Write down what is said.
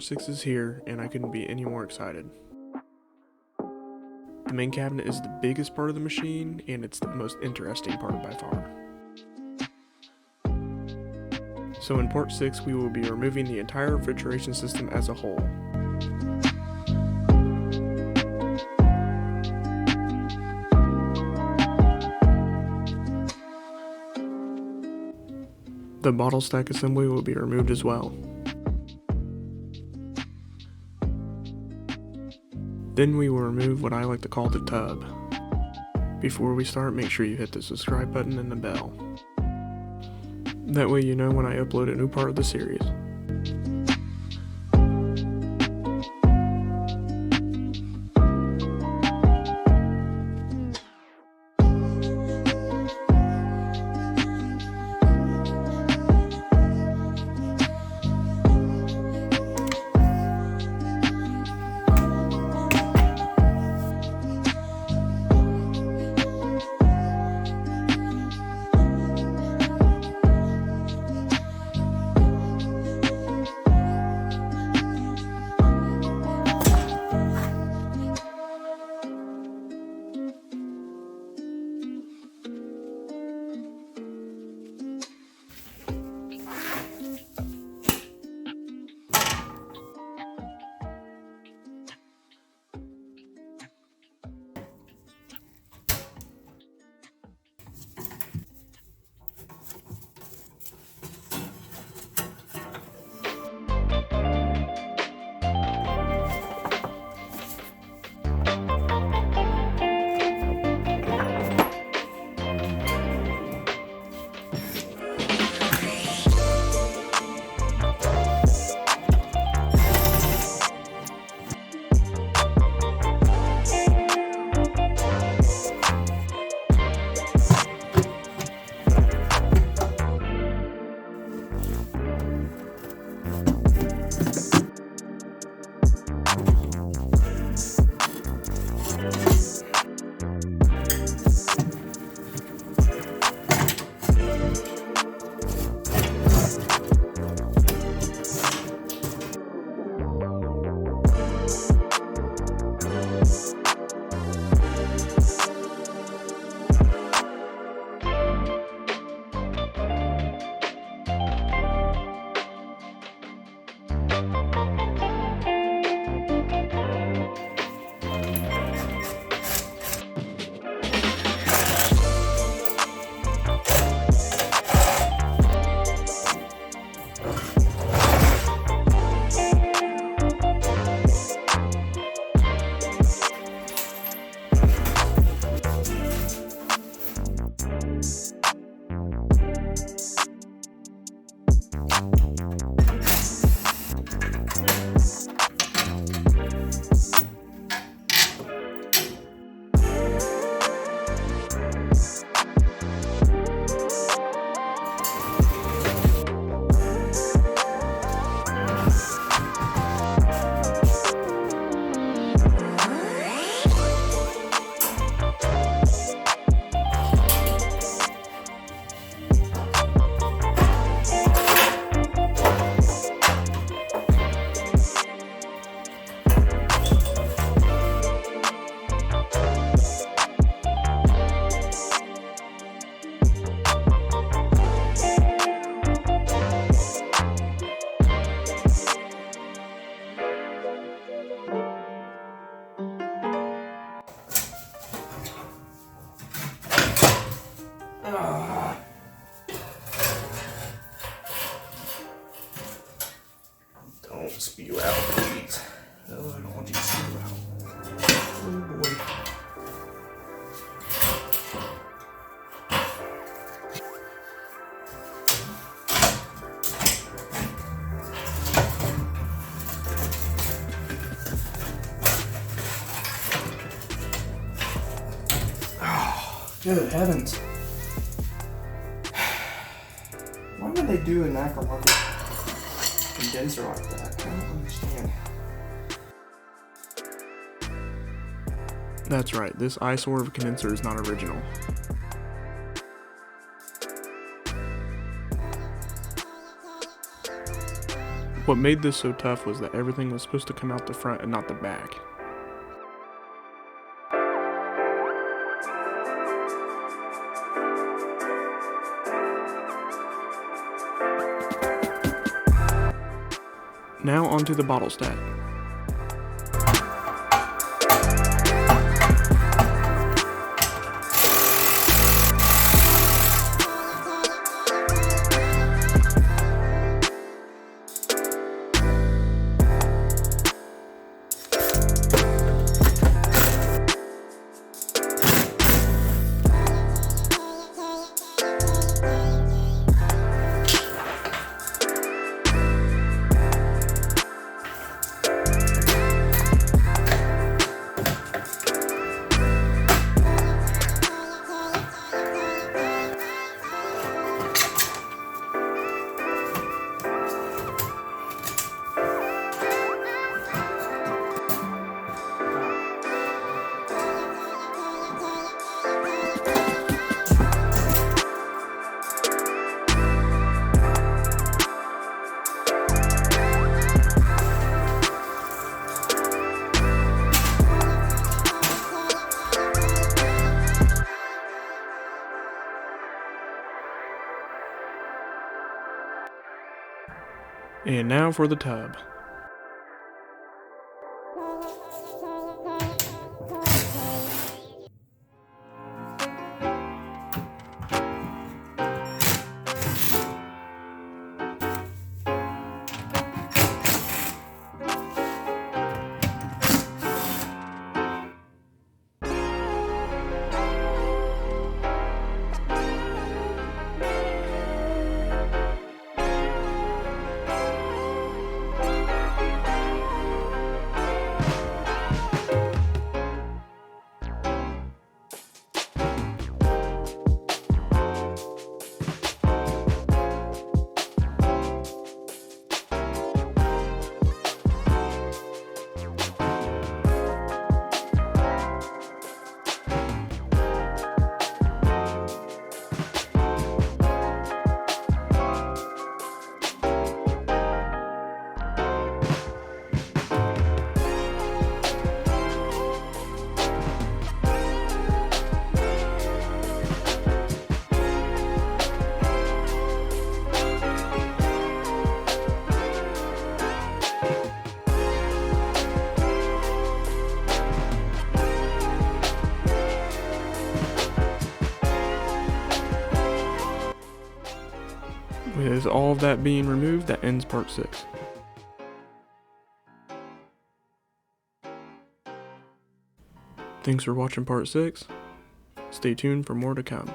Port 6 is here, and I couldn't be any more excited. The main cabinet is the biggest part of the machine, and it's the most interesting part by far. So in Port 6, we will be removing the entire refrigeration system as a whole. The bottle stack assembly will be removed as well. Then we will remove what I like to call the tub. Before we start, make sure you hit the subscribe button and the bell. That way you know when I upload a new part of the series. Don't spew out, please. No, I don't want you to spew out. Oh boy. Oh, good heavens. Why would they do an aftermarket condenser like that? I don't understand. That's right, this eyesore of a condenser is not original. What made this so tough was that everything was supposed to come out the front and not the back. Now onto the bottle stack. And now for the tub. With all of that being removed, that ends part 6. Thanks for watching part 6. Stay tuned for more to come.